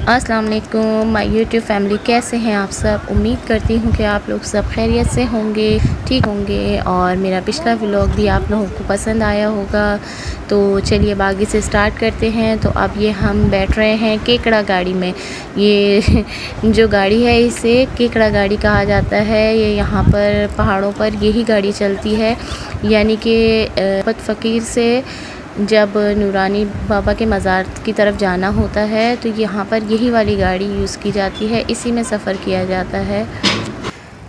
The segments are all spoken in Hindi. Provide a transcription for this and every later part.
अस्सलाम वालेकुम माय यूट्यूब फैमिली, कैसे हैं आप सब। उम्मीद करती हूँ कि आप लोग सब खैरियत से होंगे, ठीक होंगे और मेरा पिछला व्लॉग भी आप लोगों को पसंद आया होगा। तो चलिए अब आगे से स्टार्ट करते हैं। तो अब ये हम बैठ रहे हैं केकड़ा गाड़ी में। ये जो गाड़ी है इसे केकड़ा गाड़ी कहा जाता है। ये यहाँ पर पहाड़ों पर यही गाड़ी चलती है, यानी कि फ़कीर से जब नूरानी बाबा के मज़ार की तरफ जाना होता है तो यहाँ पर यही वाली गाड़ी यूज़ की जाती है, इसी में सफ़र किया जाता है।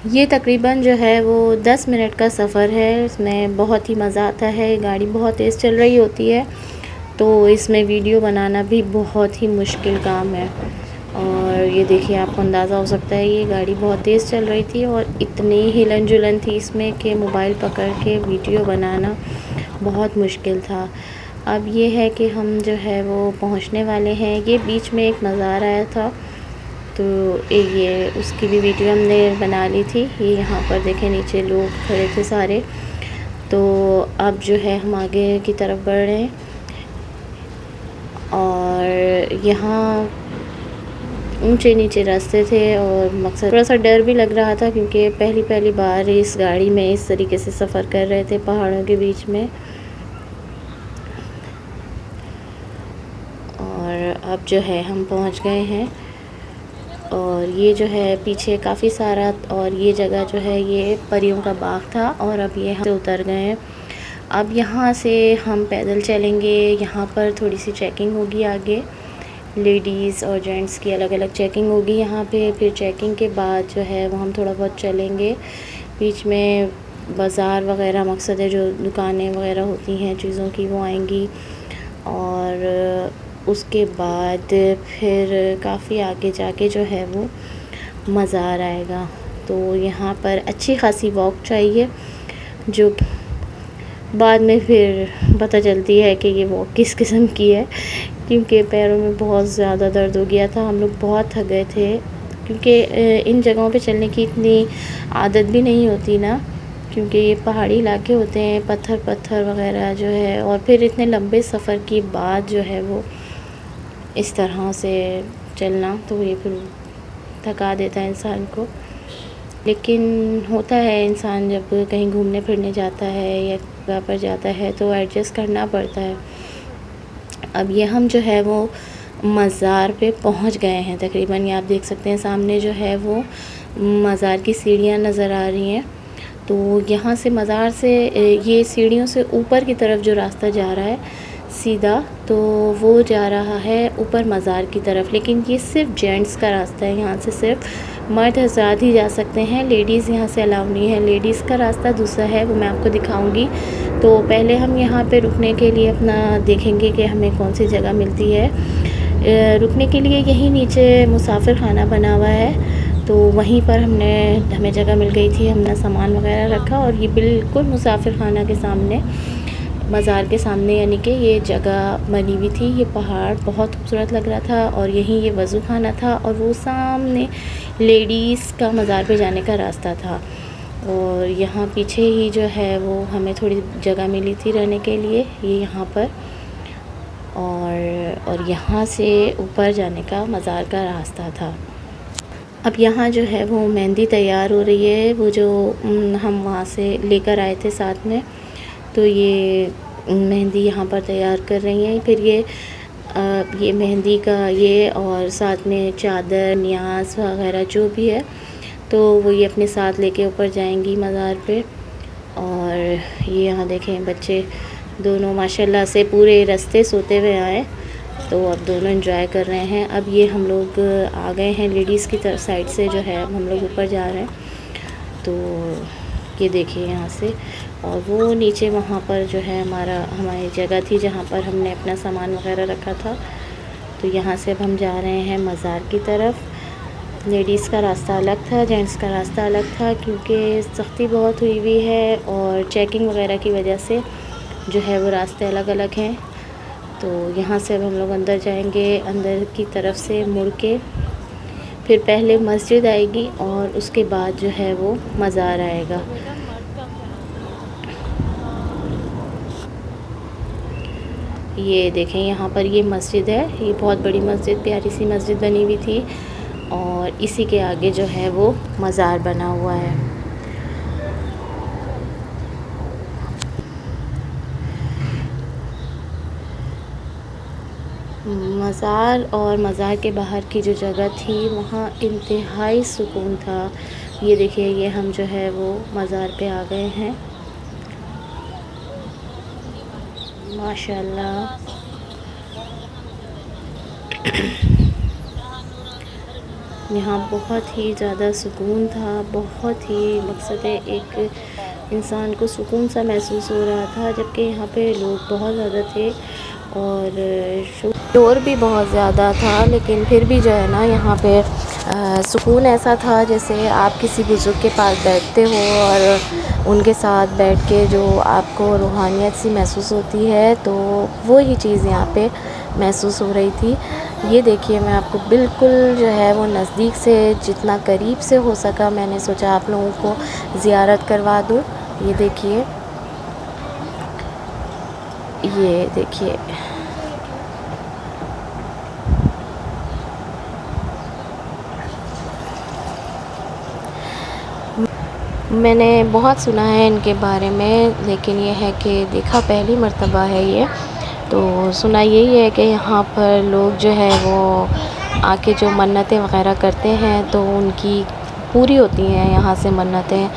ये तकरीबन जो है वो 10 मिनट का सफ़र है। इसमें बहुत ही मज़ा आता है। गाड़ी बहुत तेज़ चल रही होती है तो इसमें वीडियो बनाना भी बहुत ही मुश्किल काम है। और ये देखिए, आपको अंदाज़ा हो सकता है ये गाड़ी बहुत तेज़ चल रही थी और इतनी हिलन जुलन थी इसमें कि मोबाइल पकड़ के वीडियो बनाना बहुत मुश्किल था। अब ये है कि हम जो है वो पहुंचने वाले हैं। ये बीच में एक मज़ार आया था तो ये उसकी भी वीडियो हमने बना ली थी। ये यहाँ पर देखें, नीचे लोग खड़े थे सारे। तो अब जो है हम आगे की तरफ बढ़ रहे हैं और यहाँ ऊंचे नीचे रास्ते थे और मकसद थोड़ा सा डर भी लग रहा था क्योंकि पहली बार इस गाड़ी में इस तरीके से सफ़र कर रहे थे पहाड़ों के बीच में। और अब जो है हम पहुंच गए हैं और ये जो है पीछे काफ़ी सारा, और ये जगह जो है ये परियों का बाग था और अब ये हम उतर गए हैं। अब यहाँ से हम पैदल चलेंगे। यहाँ पर थोड़ी सी चेकिंग होगी आगे, लेडीज़ और जेंट्स की अलग अलग चेकिंग होगी यहाँ पे। फिर चेकिंग के बाद जो है वो हम थोड़ा बहुत चलेंगे। बीच में बाज़ार वगैरह, मकसद है जो दुकानें वगैरह होती हैं चीज़ों की, वो आएंगी। और उसके बाद फिर काफ़ी आगे जाके जो है वो मज़ार आएगा। तो यहाँ पर अच्छी खासी वॉक चाहिए, जो बाद में फिर पता चलती है कि ये वॉक किस किस्म की है, क्योंकि पैरों में बहुत ज़्यादा दर्द हो गया था। हम लोग बहुत थक गए थे क्योंकि इन जगहों पे चलने की इतनी आदत भी नहीं होती ना, क्योंकि ये पहाड़ी इलाके होते हैं, पत्थर वगैरह जो है। और फिर इतने लंबे सफ़र के बाद जो है वो इस तरह से चलना, तो ये फिर थका देता है इंसान को। लेकिन होता है, इंसान जब कहीं घूमने फिरने जाता है या जगह पर जाता है तो एडजस्ट करना पड़ता है। अब ये हम जो है वो मज़ार पे पहुंच गए हैं तकरीबन। ये आप देख सकते हैं सामने जो है वो मज़ार की सीढ़ियाँ नज़र आ रही हैं। तो यहाँ से मज़ार से ये सीढ़ियों से ऊपर की तरफ जो रास्ता जा रहा है सीधा, तो वो जा रहा है ऊपर मज़ार की तरफ। लेकिन ये सिर्फ जेंट्स का रास्ता है, यहाँ से सिर्फ मर्द हज़रात ही जा सकते हैं, लेडीज़ यहाँ से अलाउ नहीं है। लेडीज़ का रास्ता दूसरा है, वो मैं आपको दिखाऊंगी। तो पहले हम यहाँ पे रुकने के लिए अपना देखेंगे कि हमें कौन सी जगह मिलती है रुकने के लिए। यहीं नीचे मुसाफिर खाना बना हुआ है, तो वहीं पर हमें जगह मिल गई थी। हमने सामान वगैरह रखा और ये बिल्कुल मुसाफिर खाना के सामने, मज़ार के सामने, यानी कि ये जगह बनी हुई थी। ये पहाड़ बहुत खूबसूरत लग रहा था और यहीं ये वज़ू खाना था और वो सामने लेडीज़ का मज़ार पे जाने का रास्ता था। और यहाँ पीछे ही जो है वो हमें थोड़ी जगह मिली थी रहने के लिए, ये यहाँ पर। और यहाँ से ऊपर जाने का मज़ार का रास्ता था। अब यहाँ जो है वो मेहंदी तैयार हो रही है, वो जो हम वहाँ से लेकर आए थे साथ में। तो ये मेहंदी यहाँ पर तैयार कर रही हैं। फिर ये मेहंदी का ये, और साथ में चादर, नियाज़ वगैरह जो भी है, तो वो ये अपने साथ लेके ऊपर जाएंगी मज़ार पे। और ये यहाँ देखें बच्चे दोनों माशाल्लाह से पूरे रास्ते सोते हुए आए, तो अब दोनों एंजॉय कर रहे हैं। अब ये हम लोग आ गए हैं लेडीज़ की तरफ साइड से, जो है हम लोग ऊपर जा रहे हैं। तो ये देखिए यहाँ से, और वो नीचे वहाँ पर जो है हमारी जगह थी जहाँ पर हमने अपना सामान वगैरह रखा था। तो यहाँ से अब हम जा रहे हैं मज़ार की तरफ। लेडीज़ का रास्ता अलग था, जेंट्स का रास्ता अलग था, क्योंकि सख्ती बहुत हुई हुई है और चेकिंग वगैरह की वजह से जो है वो रास्ते अलग अलग हैं। तो यहाँ से अब हम लोग अंदर जाएंगे। अंदर की तरफ से मुड़ के फिर पहले मस्जिद आएगी और उसके बाद जो है वो मज़ार आएगा। ये देखें यहाँ पर ये मस्जिद है, ये बहुत बड़ी मस्जिद, प्यारी सी मस्जिद बनी हुई थी और इसी के आगे जो है वो मज़ार बना हुआ है। मज़ार और मज़ार के बाहर की जो जगह थी वहाँ इंतहाई सुकून था। ये देखिए, ये हम जो है वो मज़ार पे आ गए हैं। माशाल्लाह। यहाँ बहुत ही ज़्यादा सुकून था, बहुत ही मकसद है एक इंसान को सुकून सा महसूस हो रहा था, जबकि यहाँ पे लोग बहुत ज़्यादा थे और शोर भी बहुत ज़्यादा था, लेकिन फिर भी जो है ना यहाँ पे सुकून ऐसा था जैसे आप किसी बुज़ुर्ग के पास बैठते हो और उनके साथ बैठ के जो आपको रूहानियत सी महसूस होती है, तो वो ही चीज़ यहाँ पे महसूस हो रही थी। ये देखिए, मैं आपको बिल्कुल जो है वो नज़दीक से, जितना करीब से हो सका मैंने सोचा आप लोगों को ज़ियारत करवा दूँ। ये देखिए, ये देखिए, मैंने बहुत सुना है इनके बारे में, लेकिन ये है कि देखा पहली मर्तबा है ये। तो सुना यही है कि यहाँ पर लोग जो है वो आके जो मन्नतें वग़ैरह करते हैं तो उनकी पूरी होती हैं यहाँ से मन्नतें,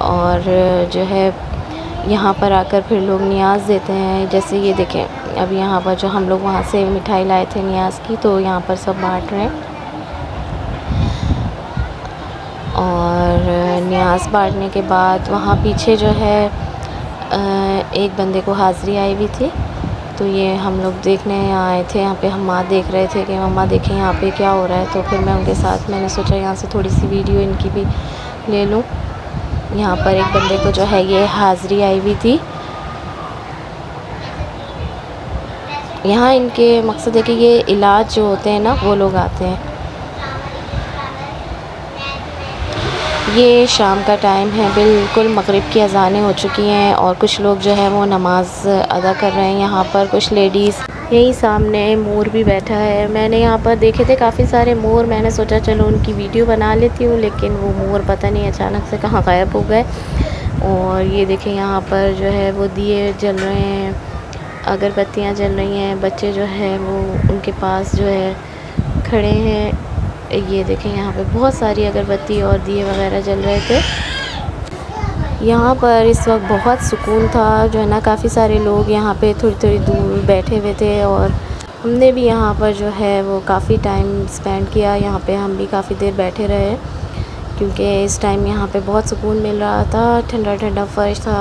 और जो है यहाँ पर आकर फिर लोग नियाज़ देते हैं। जैसे ये देखें, अब यहाँ पर जो हम लोग वहाँ से मिठाई लाए थे नियाज़ की, तो यहाँ पर सब बांट रहे हैं। और नियाज़ बांटने के बाद वहाँ पीछे जो है एक बंदे को हाज़िरी आई हुई थी, तो ये हम लोग देखने आए थे। यहाँ पे हम देख रहे थे कि मम्मा देखें यहाँ पे क्या हो रहा है, तो फिर मैं उनके साथ, मैंने सोचा यहाँ से थोड़ी सी वीडियो इनकी भी ले लूँ। यहाँ पर एक बंदे को जो है ये हाज़िरी आई हुई थी। यहाँ इनके मकसद है कि ये इलाज जो होते हैं ना, वो लोग आते हैं। ये शाम का टाइम है, बिल्कुल मगरिब की अज़ानें हो चुकी हैं और कुछ लोग जो है वो नमाज़ अदा कर रहे हैं। यहाँ पर कुछ लेडीज़, यहीं सामने मोर भी बैठा है। मैंने यहाँ पर देखे थे काफ़ी सारे मोर, मैंने सोचा चलो उनकी वीडियो बना लेती हूँ, लेकिन वो मोर पता नहीं अचानक से कहाँ गायब हो गए। और ये देखें, यहाँ पर जो है वो दिए जल रहे हैं, अगरबत्तियाँ जल रही हैं। बच्चे जो है वो उनके पास जो है खड़े हैं। ये देखें, यहाँ पे बहुत सारी अगरबत्ती और दिए वगैरह जल रहे थे। यहाँ पर इस वक्त बहुत सुकून था, जो है ना, काफ़ी सारे लोग यहाँ पे थोड़ी थोड़ी दूर बैठे हुए थे और हमने भी यहाँ पर जो है वो काफ़ी टाइम स्पेंड किया। यहाँ पे हम भी काफ़ी देर बैठे रहे, क्योंकि इस टाइम यहाँ पे बहुत सुकून मिल रहा था, ठंडा ठंडा फर्श था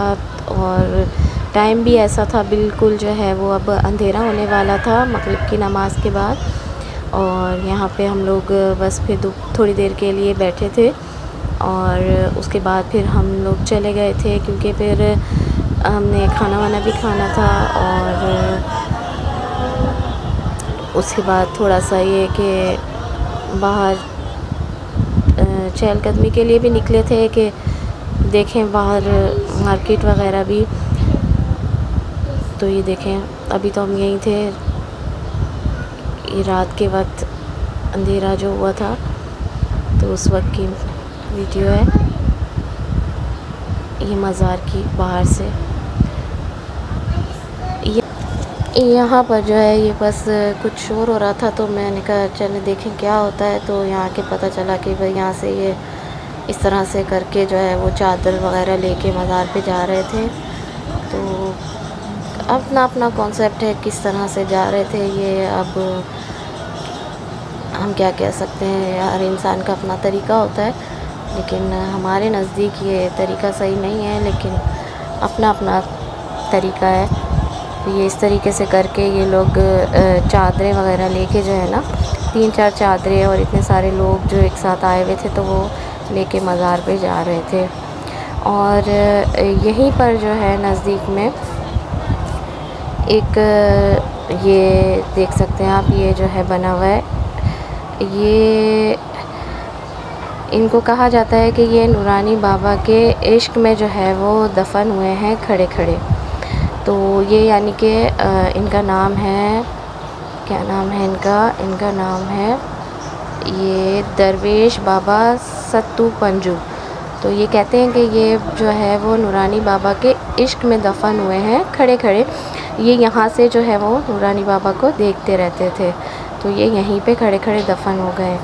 और टाइम भी ऐसा था बिल्कुल जो है वो अब अंधेरा होने वाला था मगरिब की नमाज़ के बाद। और यहाँ पे हम लोग बस फिर थोड़ी देर के लिए बैठे थे और उसके बाद फिर हम लोग चले गए थे, क्योंकि फिर हमने खाना वाना भी खाना था। और उसके बाद थोड़ा सा ये कि बाहर चहलकदमी के लिए भी निकले थे कि देखें बाहर मार्केट वगैरह भी। तो ये देखें, अभी तो हम यहीं थे, ये रात के वक्त अंधेरा जो हुआ था, तो उस वक्त की वीडियो है ये मज़ार की बाहर से। यहाँ पर जो है ये बस कुछ शोर हो रहा था, तो मैंने कहा चलें देखें क्या होता है। तो यहाँ के पता चला कि भाई यहाँ से ये इस तरह से करके जो है वो चादर वगैरह लेके मज़ार पे जा रहे थे। तो अपना अपना कॉन्सेप्ट है किस तरह से जा रहे थे ये, अब हम क्या कह सकते हैं, हर इंसान का अपना तरीका होता है, लेकिन हमारे नज़दीक ये तरीका सही नहीं है, लेकिन अपना अपना तरीका है। तो ये इस तरीके से करके ये लोग चादरें वगैरह लेके जो है ना, 3-4 चादरें और इतने सारे लोग जो एक साथ आए हुए थे, तो वो लेके मज़ार पे जा रहे थे। और यहीं पर जो है नज़दीक में एक ये देख सकते हैं आप, ये जो है बना हुआ है, ये इनको कहा जाता है कि ये नूरानी बाबा के इश्क में जो है वो दफन हुए हैं खड़े खड़े। तो ये यानी कि इनका नाम है, क्या नाम है इनका नाम है ये दरवेश बाबा सत्तू पंजू। तो ये कहते हैं कि ये जो है वो नूरानी बाबा के इश्क में दफन हुए हैं खड़े खड़े। ये यहाँ से जो है वो नूरानी बाबा को देखते रहते थे, तो ये यहीं पे खड़े खड़े दफन हो गए।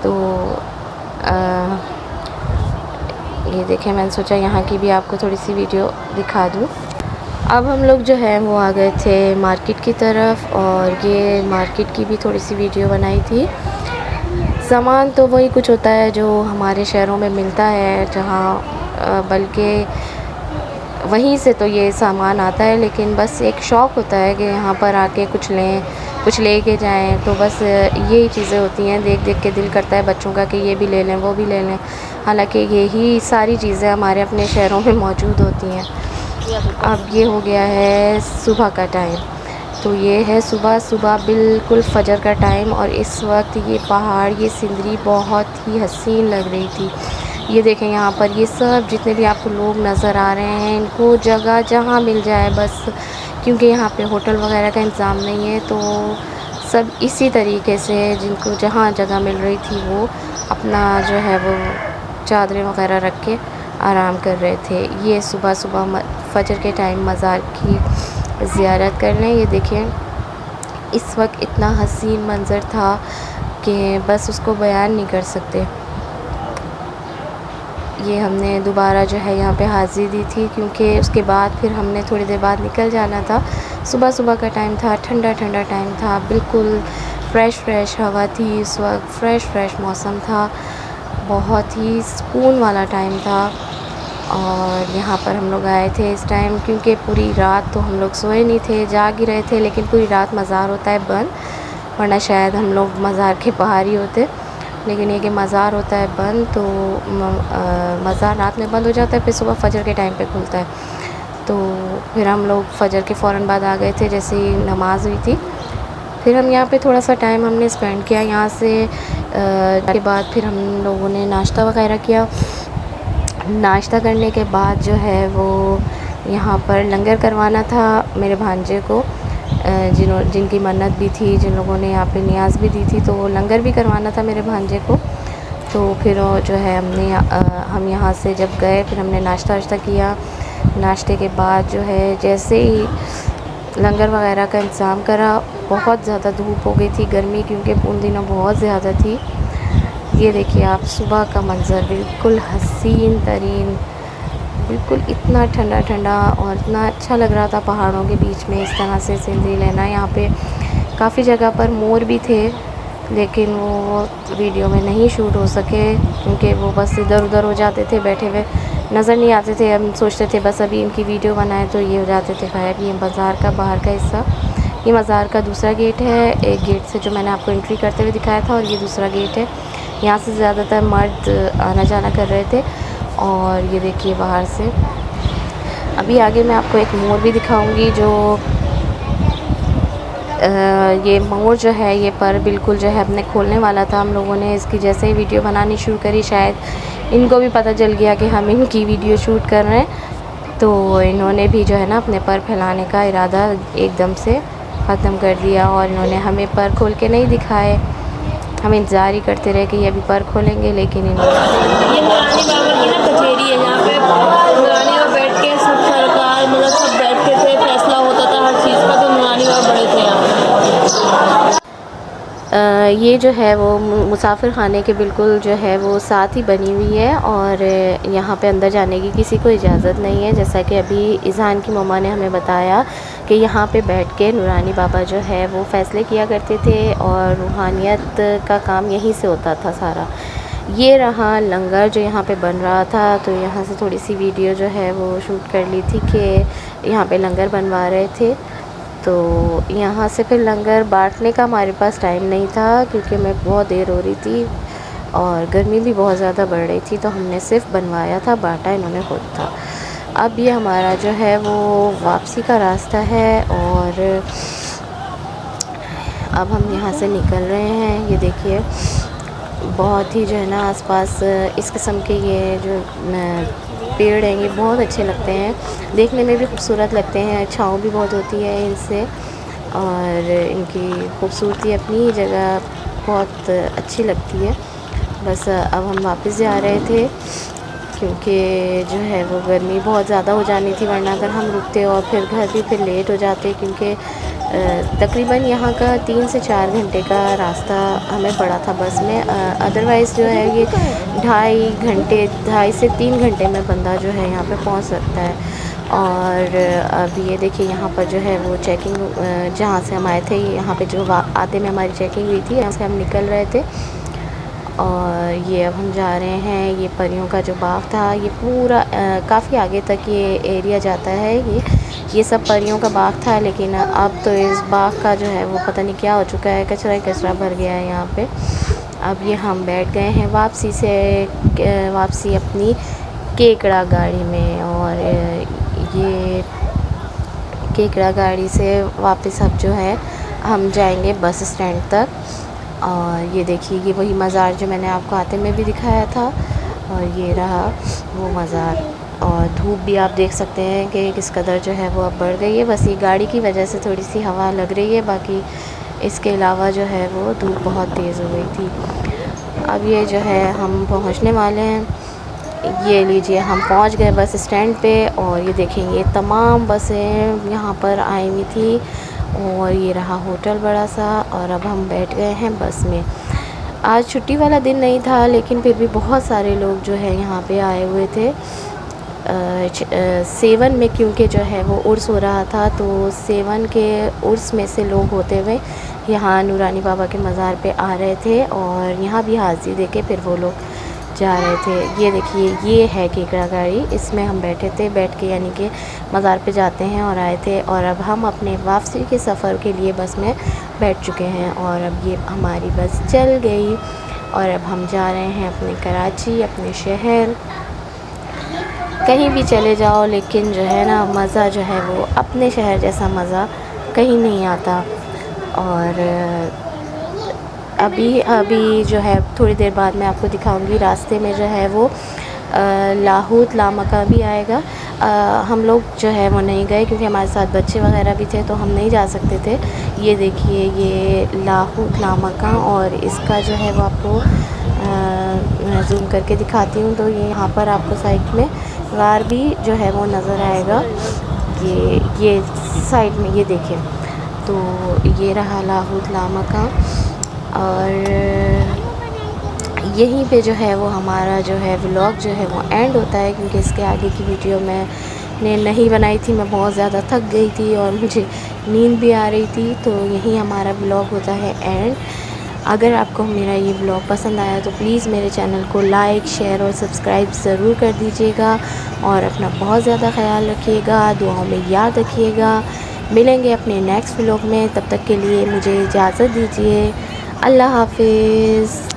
तो ये देखें, मैंने सोचा यहाँ की भी आपको थोड़ी सी वीडियो दिखा दूँ। अब हम लोग जो है वो आ गए थे मार्केट की तरफ, और ये मार्केट की भी थोड़ी सी वीडियो बनाई थी। सामान तो वही कुछ होता है जो हमारे शहरों में मिलता है, जहाँ बल्कि वहीं से तो ये सामान आता है, लेकिन बस एक शौक़ होता है कि यहाँ पर आके कुछ लें, कुछ ले के जाएँ। तो बस यही चीज़ें होती हैं, देख देख के दिल करता है बच्चों का कि ये भी ले लें, वो भी ले लें। हालांकि यही सारी चीज़ें हमारे अपने शहरों में मौजूद होती हैं। अब ये हो गया है सुबह का टाइम, तो ये है सुबह बिल्कुल फजर का टाइम, और इस वक्त ये पहाड़, ये सिनरी बहुत ही हसीन लग रही थी। ये देखें यहाँ पर ये सब जितने भी आपको लोग नज़र आ रहे हैं, इनको जगह जहाँ मिल जाए बस, क्योंकि यहाँ पे होटल वगैरह का इंतज़ाम नहीं है, तो सब इसी तरीके से जिनको जहाँ जगह मिल रही थी वो अपना जो है वो चादरें वगैरह रख के आराम कर रहे थे। ये सुबह फजर के टाइम मज़ार की ज़ियारत कर लें। ये देखें, इस वक्त इतना हसीन मंज़र था कि बस उसको बयान नहीं कर सकते। ये हमने दोबारा जो है यहाँ पे हाज़िरी दी थी, क्योंकि उसके बाद फिर हमने थोड़ी देर बाद निकल जाना था। सुबह का टाइम था, ठंडा टाइम था, बिल्कुल फ्रेश हवा थी इस वक्त, फ्रेश मौसम था, बहुत ही सुकून वाला टाइम था। और यहाँ पर हम लोग आए थे इस टाइम, क्योंकि पूरी रात तो हम लोग सोए नहीं थे, जाग ही रहे थे, लेकिन पूरी रात मज़ार होता है बंद, वरना शायद हम लोग मज़ार के बाहर ही होते। लेकिन ये कि मज़ार होता है बंद, तो मज़ार रात में बंद हो जाता है, फिर सुबह फजर के टाइम पे खुलता है। तो फिर हम लोग फजर के फ़ौरन बाद आ गए थे, जैसे ही नमाज़ हुई थी। फिर हम यहाँ पे थोड़ा सा टाइम हमने स्पेंड किया यहाँ से। के बाद फिर हम लोगों ने नाश्ता वगैरह किया। नाश्ता करने के बाद जो है वो यहाँ पर लंगर करवाना था मेरे भांजे को, जिनकी मन्नत भी थी, जिन लोगों ने यहाँ पे नियाज़ भी दी थी, तो वो लंगर भी करवाना था मेरे भांजे को। तो फिर जो है हम यहाँ से जब गए, फिर हमने नाश्ता किया। नाश्ते के बाद जो है जैसे ही लंगर वगैरह का इंतज़ाम करा, बहुत ज़्यादा धूप हो गई थी, गर्मी क्योंकि उन दिनों बहुत ज़्यादा थी। ये देखिए आप, सुबह का मंज़र बिल्कुल हसीन तरीन, बिल्कुल इतना ठंडा और इतना अच्छा लग रहा था पहाड़ों के बीच में इस तरह से सिनरी लेना। यहाँ पे काफ़ी जगह पर मोर भी थे, लेकिन वो वीडियो में नहीं शूट हो सके, क्योंकि वो बस इधर उधर हो जाते थे, बैठे हुए नज़र नहीं आते थे। हम सोचते थे बस अभी इनकी वीडियो बनाए तो ये हो जाते थे गायब। ये बाज़ार का बाहर का हिस्सा, ये मज़ार का दूसरा गेट है, एक गेट से जो मैंने आपको एंट्री करते हुए दिखाया था, और ये दूसरा गेट है। यहाँ से ज़्यादातर मर्द आना जाना कर रहे थे। और ये देखिए बाहर से, अभी आगे मैं आपको एक मोर भी दिखाऊंगी, जो ये मोर जो है ये पर बिल्कुल जो है अपने खोलने वाला था। हम लोगों ने इसकी जैसे ही वीडियो बनानी शुरू करी, शायद इनको भी पता चल गया कि हम इनकी वीडियो शूट कर रहे हैं, तो इन्होंने भी जो है ना अपने पर फैलाने का इरादा एकदम से ख़त्म कर दिया, और इन्होंने हमें पर खोल के नहीं दिखाए। हम इंतज़ार ही करते रहे कि ये अभी पर खोलेंगे, लेकिन इन्होंने ये नूरानी बाबा की ना कचहरी है, जहाँ पे नूरानी बाबा बैठ के सब सरकार मतलब सब बैठते थे, फैसला होता था हर चीज़ का, तो नूरानी बाबा बड़े थे यहाँ पे। ये जो है वो मुसाफिर खाने के बिल्कुल जो है वो साथ ही बनी हुई है, और यहाँ पे अंदर जाने की किसी को इजाज़त नहीं है। जैसा कि अभी इज़हान की मम्मा ने हमें बताया कि यहाँ पे बैठ के नूरानी बाबा जो है वो फ़ैसले किया करते थे, और रूहानियत का काम यहीं से होता था सारा। ये रहा लंगर जो यहाँ पे बन रहा था, तो यहाँ से थोड़ी सी वीडियो जो है वो शूट कर ली थी कि यहाँ पे लंगर बनवा रहे थे। तो यहाँ से फिर लंगर बांटने का हमारे पास टाइम नहीं था, क्योंकि मैं बहुत देर हो रही थी और गर्मी भी बहुत ज़्यादा बढ़ रही थी, तो हमने सिर्फ बनवाया था, बांटा इन्होंने खुद था। अब ये हमारा जो है वो वापसी का रास्ता है, और अब हम यहाँ से निकल रहे हैं। ये देखिए बहुत ही जो है ना आसपास इस किस्म के ये जो पेड़ हैं ये बहुत अच्छे लगते हैं, देखने में भी खूबसूरत लगते हैं, छाँव भी बहुत होती है इनसे और इनकी खूबसूरती अपनी जगह बहुत अच्छी लगती है। बस अब हम वापस जा रहे थे क्योंकि जो है वो गर्मी बहुत ज़्यादा हो जानी थी, वरना अगर हम रुकते और फिर घर भी फिर लेट हो जाते क्योंकि तकरीबन यहाँ का 3 से 4 घंटे का रास्ता हमें पड़ा था बस में। अदरवाइज़ जो है ये 2.5 से 3 घंटे में बंदा जो है यहाँ पे पहुँच सकता है। और अब ये देखिए यहाँ पर जो है वो चेकिंग जहाँ से हम आए थे, यहाँ पे जो आते में हमारी चेकिंग हुई थी, यहाँ से हम निकल रहे थे और ये अब हम जा रहे हैं। ये परियों का जो बाग था ये पूरा काफ़ी आगे तक ये एरिया जाता है। ये सब परियों का बाग था, लेकिन अब तो इस बाग का जो है वो पता नहीं क्या हो चुका है, कचरा ही कचरा भर गया है यहाँ पे। अब ये हम बैठ गए हैं वापसी अपनी केकड़ा गाड़ी में और ये केकड़ा गाड़ी से वापस अब जो है हम जाएंगे बस स्टैंड तक। और ये देखिए ये वही मज़ार जो मैंने आपको आते में भी दिखाया था और ये रहा वो मज़ार। और धूप भी आप देख सकते हैं कि किस कदर जो है वो अब बढ़ गई है, बस ये गाड़ी की वजह से थोड़ी सी हवा लग रही है, बाकी इसके अलावा जो है वो धूप बहुत तेज़ हो गई थी। अब ये जो है हम पहुंचने वाले हैं, ये लीजिए हम पहुंच गए बस स्टैंड पे। और ये देखेंगे तमाम बसें यहाँ पर आई हुई थी और ये रहा होटल बड़ा सा। और अब हम बैठ गए हैं बस में। आज छुट्टी वाला दिन नहीं था, लेकिन फिर भी बहुत सारे लोग जो है यहाँ पे आए हुए थे। सेवन में क्योंकि जो है वो उर्स हो रहा था, तो सेवन के उर्स में से लोग होते हुए यहाँ नूरानी बाबा के मज़ार पे आ रहे थे और यहाँ भी हाज़िरी दे के फिर वो लोग जा रहे थे। ये देखिए ये है केकड़ा गाड़ी, इसमें हम बैठे थे, बैठ के यानी कि मज़ार पे जाते हैं और आए थे। और अब हम अपने वापसी के सफ़र के लिए बस में बैठ चुके हैं और अब ये हमारी बस चल गई और अब हम जा रहे हैं अपने कराची, अपने शहर। कहीं भी चले जाओ लेकिन जो है ना मज़ा जो है वो अपने शहर जैसा मज़ा कहीं नहीं आता। और अभी जो है थोड़ी देर बाद मैं आपको दिखाऊंगी, रास्ते में जो है वो लाहौत लामका भी आएगा। हम लोग जो है वो नहीं गए क्योंकि हमारे साथ बच्चे वगैरह भी थे, तो हम नहीं जा सकते थे। ये देखिए ये लाहौत लामका और इसका जो है वो आपको मैं जूम करके दिखाती हूँ। तो ये यहाँ पर आपको साइड में गार भी जो है वो नज़र आएगा, ये साइड में ये देखिए। तो ये रहा लाहौत लामका और यहीं पे जो है वो हमारा जो है व्लॉग जो है वो एंड होता है, क्योंकि इसके आगे की वीडियो मैंने नहीं बनाई थी। मैं बहुत ज़्यादा थक गई थी और मुझे नींद भी आ रही थी, तो यहीं हमारा व्लॉग होता है एंड। अगर आपको मेरा ये व्लॉग पसंद आया तो प्लीज़ मेरे चैनल को लाइक, शेयर और सब्सक्राइब ज़रूर कर दीजिएगा और अपना बहुत ज़्यादा ख्याल रखिएगा, दुआओं में याद रखिएगा। मिलेंगे अपने नेक्स्ट व्लॉग में, तब तक के लिए मुझे इजाज़त दीजिए। अल्लाह हाफिज़।